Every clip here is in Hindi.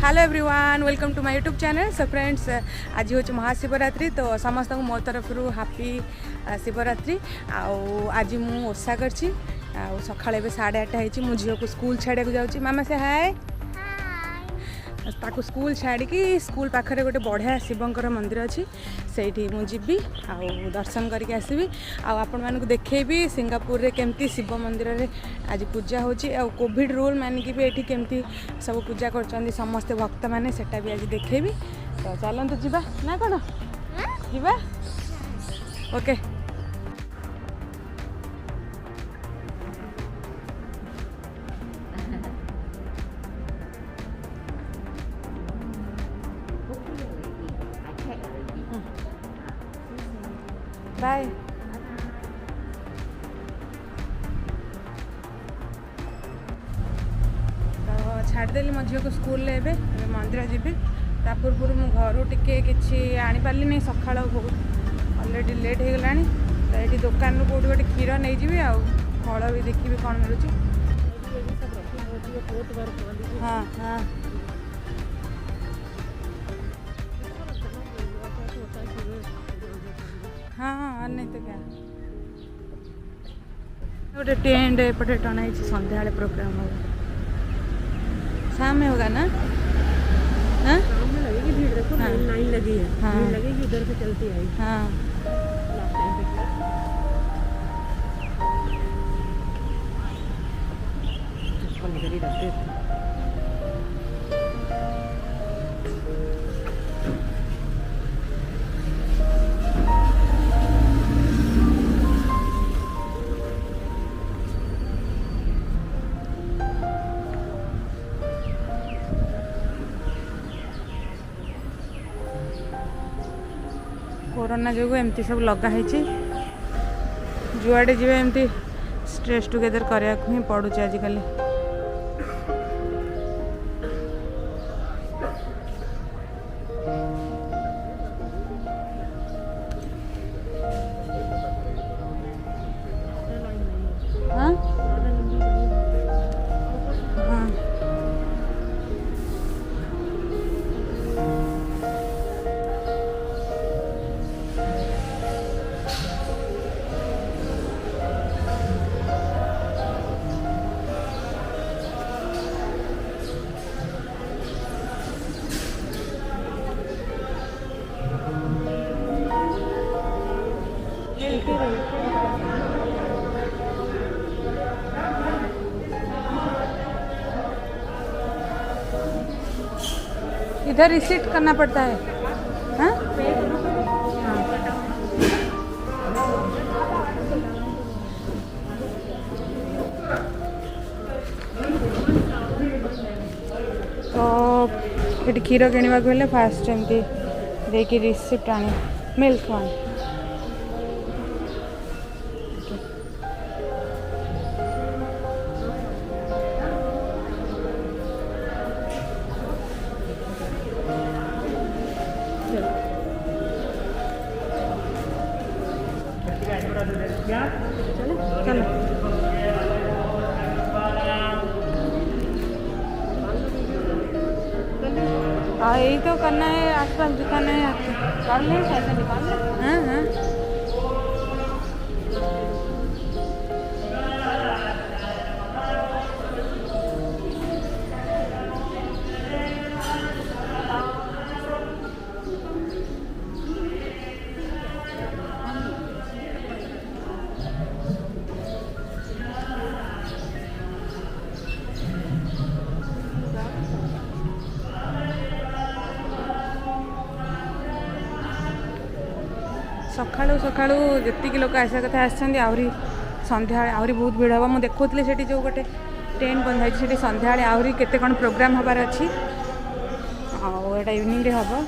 Hello everyone welcome to my YouTube channel. So friends आज हूँ महाशिवरात्रि तो समस्त मो तरफ हैप्पी शिवरात्रि। आज मु ओषा कर सका 8:30 हो झील को स्कूल छाड़ा जाऊँगी। मामा से हाय ताकू स्कूल छाड़ी स्कूल पाखे गोटे बढ़िया शिवंकर मंदिर अच्छी से मुझी दर्शन करके आसबि आपण मानक देखेबी सिंगापुर रे केमती शिव मंदिर रे आज पूजा होची कोविड रूल मानिक भी ये केमती सब पूजा कर समस्ते भक्त मैंने सेटा भी आज देखेबी। तो चलतु जीवा ना कौन जीवा ओके। बाय तो छाड़देली मो झील को स्कूल मंदिर जी ता पूर्व मु घर टिके कि आनीपारि नहीं सका बहुत अलरेडी लेट हो गला तो ये दुकान रू कौट गोटे क्षीर नहीं जी आ फल भी देखी कौन मिलूँ। हाँ हाँ हाँ हाँ नहीं तो क्या गोटे टेंट एपटे टना संध्या प्रोग्राम होगा शाम में होगा ना। हाँ शाम में लगेगी भीड़। देखो हाँ लाइन लगी है। हाँ भीड़ लगेगी उधर से चलती आई। हाँ कोरोना जो एमती सब लगाई जुआड़े जी एमती स्ट्रेस टुगेदर करने को ही पड़ू आजिकल। हाँ हाँ इधर रिसीट करना पड़ता है। हाँ तो ये क्षीर किणवा को फास्ट एमती देखिए रिसीप्ट आने मिल्क वन चलो हाँ यही तो करना है आसपास दिखाना है आपको कर ले पैसा निकाल ले। हाँ हाँ सकाळू सकाळू जी लोक आसा कथा आसछन्ती आहरी संध्या आहरी बहुत भीड़ हम मुझे देखुली से जो गोटे टेंट बंधाई से संध्या आहरी केते कौन प्रोग्राम हबार अच्छी आटा इवनिंग हम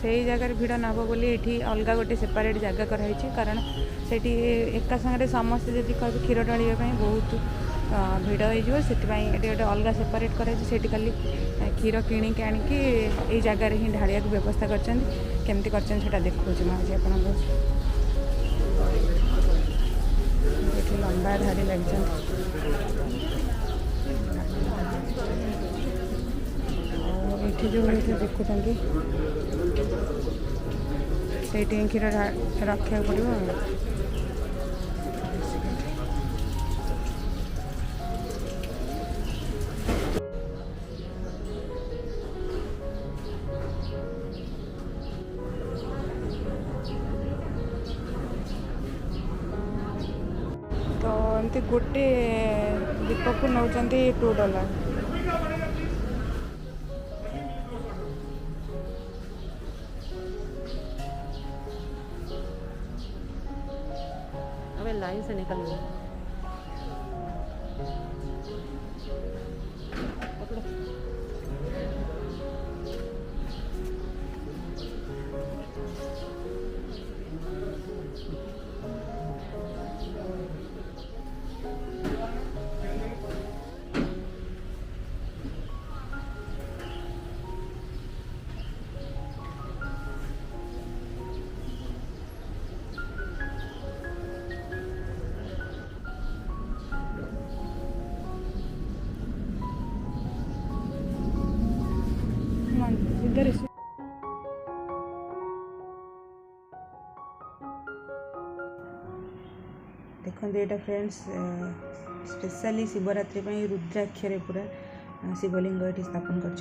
से जगह भीड़ नब बोली ये अलग गोटे सेपरेट जगह कराई कारण से एका सागर समस्ते जब कह क्षीर ढाई बहुत भिड़ हो गोटे अलग सेपरेट कर खाली क्षीर किणिक आनिकी जगार ही ढालिया व्यवस्था करमती कर देखा माजी आप लंबा धाड़ी लगी ଏଠି ଯେଉଁ ଦେଖୁଛନ୍ତି ସେଇଠି ହିଁ କ୍ଷୀର ରଖିବାକୁ ପଡ଼ିବ ଆଉ। ତ ଏମିତି ଗୋଟେ ଦୀପକୁ ନେଉଛନ୍ତି $2। अबे लाइन से निकल लो। इधर देखो ये फ्रेंड्स स्पेशली शिवरात्रि रुद्राक्षर पूरा शिवलिंग ये स्थापन कर।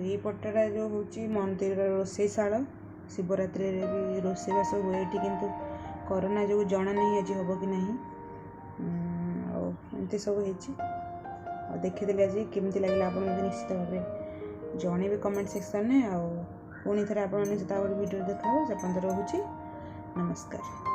ये पटरा जो हूँ मंदिर रोषेशाला शिवरात्रि भी रोषेबास हुए ये किंतु कोरोना जो जना नहीं आज हम कि नहीं एमती सब हो देखी आज केमती लगे आप निश्चित भाव जन कमेंट सेक्शन में पुणी थे आप भिडियो देखा से रोचे नमस्कार।